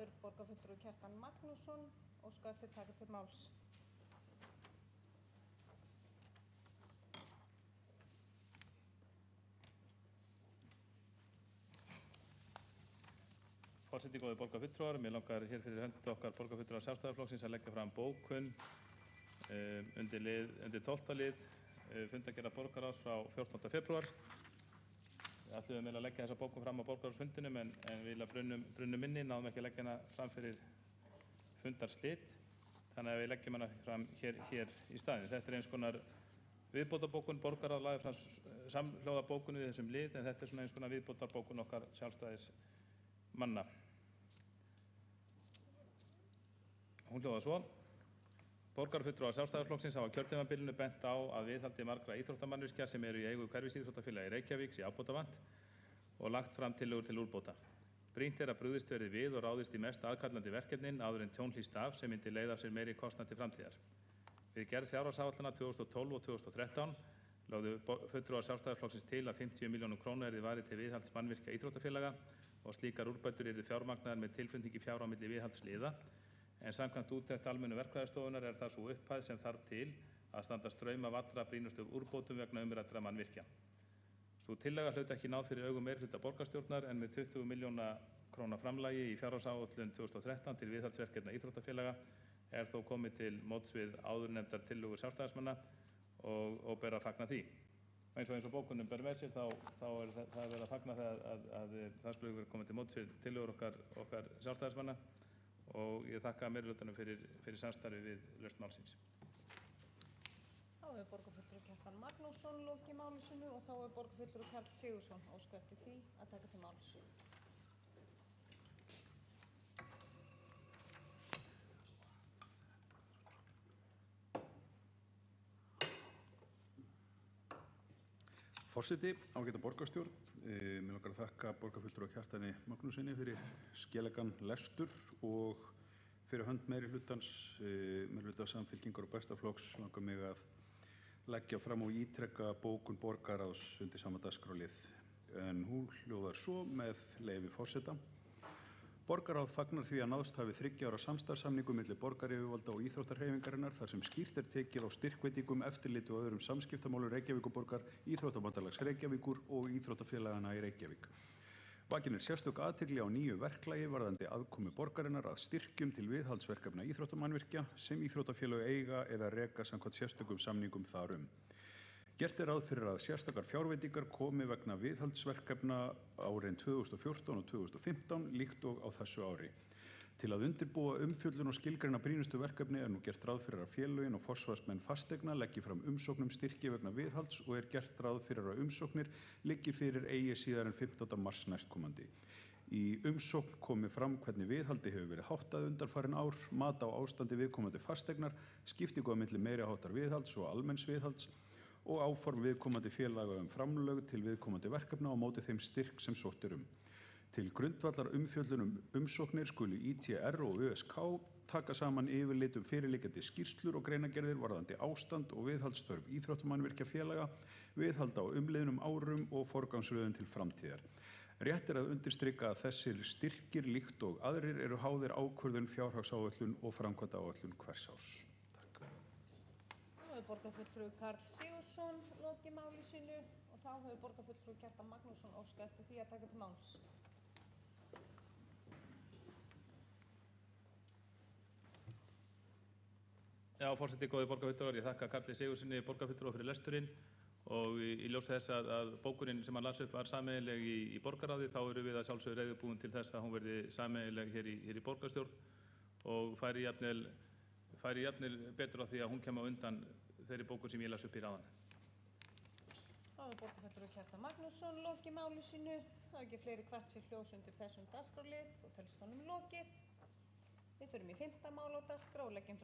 hefur borgarfulltrúi Kjartan Magnússon óskað eftir taka til máls. Forseti, góðir borgarfulltrúar, mér langar hér fyrir hönd okkar borgarfulltrúar Sjálfstæðisflokksins að leggja fram bókun undir 12. lið fundargerðar borgarráðs frá 14. febrúar. Við ætluðum að leggja þessa bókun fram á borgarráðsfundinum en við brunnum minni náðum ekki að leggja hana fram fyrir fundarslit, þannig að við leggjum hana fram hér í staðinn. Þetta eins konar viðbótarbókun, borgarráð lagði fram samhljóða bókun við þessum lið, en þetta svona eins konar viðbótarbókun okkar sjálfstæðismanna. Hún hljóðar svo: Borgarfulltrúar Sjálfstæðisflokksins hafa á kjörtímabilinu bent á að viðhaldi margra íþróttamannvirkja sem eru í eigu hverfisíþróttafélagi Reykjavíks í ábótavant og lagt fram tillögur til úrbóta. Brýnt að brugðist verði við og ráðist í mest aðkallandi verkefnin áður en tjón hlýst af sem myndi leiða af sér meiri kostnað til framtíðar. Við gerð fjárhagsáætlana 2012 og 2013 lögðu fulltrúar Sjálfstæðisflokksins til að 50 milljónum króna yrði varið til viðhalds mannvirkja íþróttafélaga og slíkar úrbætur yrðu fjármagnaðar með tilflutningi fjár á milli viðhaldsliða, en samkvæmt úttekt almennu verkfræðistofunnar það sú upphæð sem þarf til að standa straum af allra brýnustu úrbótum vegna umræddra mannvirkja. Sú tillaga hlaut ekki náð fyrir augum meirihluta borgarstjórnar, en með 20 milljóna króna framlagi í fjárhagsáætlun 2013 til viðhaldsverkefna íþróttafélaga þó komið til móts við áðurnefndar tillögur sjálfstæðismanna og ber að fagna því. Eins og bókunum ber með sér þá það verið að fagna að það skulle vera komið til móts við tillögur okkar sjálfstæðismanna, og ég þakka meirihlutanum fyrir samstarfi við lausn málsins. Þá hefur borgarfulltrúi Kjartan Magnússon lokið máli sínu og þá hefur borgarfulltrúi Karl Sigurðsson óskað eftir því að taka til máls. Forseti, ágæta borgarstjórn, mér langar að þakka borgarfulltrúa Kjartani Magnússsyni fyrir skelegan lestur og fyrir hönd meirihluta Samfylkingar og Bestaflokks langar mig að leggja fram og ítreka bókun borgarráðs undir sama dagskrárlið. En hún hljóðar svo með leyfi forseta: Borgarráð fagnar því að náðst hafi 3 ára samstarfssamningu milli borgaryfirvalda og íþróttahreyfingarinnar þar sem skýrt tekið á styrkveitingum, eftirliti og öðrum samskiptamálum Reykjavíkurborgar, Íþróttabandalags Reykjavíkur og íþróttafélagana í Reykjavík. Vakin sérstök athygli á nýju verklagi varðandi aðkomu borgarinnar að styrkjum til viðhaldsverkefna íþróttamannvirkja sem íþróttafélög eiga eða reka samkvæmt sérstökum samningum þar Gert ráð fyrir að sérstakar fjárveitingar komi vegna viðhaldsverkefna árin 2014 og 2015 líkt og á þessu ári. Til að undirbúa umfjöllun og skilgreina brýnustu verkefni nú gert ráð fyrir að félögin og forsvarsmenn fasteigna leggi fram umsókn styrki vegna viðhalds og gert ráð fyrir að umsóknir liggi fyrir eigi síðar en 15. mars næstkomandi. Í umsókn komi fram hvernig viðhaldi hefur verið háttað undanfarin ár, mat á ástandi viðkomandi fasteignar, skiptingu á milli meiri háttar viðhalds og almenns viðhalds og áform viðkomandi félaga framlög til viðkomandi verkefna á móti þeim styrk sem sótt Til grundvallar umfjöllun umsóknir skulu ITR og ÖSK taka saman yfirlit fyrirliggjandi skýrslur og greinagerðir varðandi ástand og viðhaldsþörf íþróttamannvirkjafélaga, viðhald á umliðnum árum og forgangsröðun til framtíðar. Rétt að undirstrika að þessir styrkir líkt og aðrir eru háðir ákvörðun fjárhagsáætlun og framkvæmdaáætlun hvers árs. Þá hefur borgarfulltrúi Karl Sigurðsson lokið máli sínu og þá hefur borgarfulltrúi Kjartan Magnússon óskað eftir því að taka til máls. Já, forseti, góðir borgarfulltrúar, ég þakka Karli Sigurðssyni borgarfulltrúa fyrir lesturinn og í ljósi þess að bókunin sem hann las upp var sameiginleg í borgarráði, þá erum við að sjálfsögðu reiðubúin til þess að hún verði sameiginleg hér í borgarstjórn og færi jafnvel betur á því að hún kemur undan þeirri bókun sem ég las upp í ráðan. Þá hefur borgarfulltrúi Kjartan Magnússon lokið máli sínu. Það er ekki fleiri hvert sér hljós undir þessum dagskrárlið og telst honum lokið. Við förum í 5. mál á dagskrá og leggjum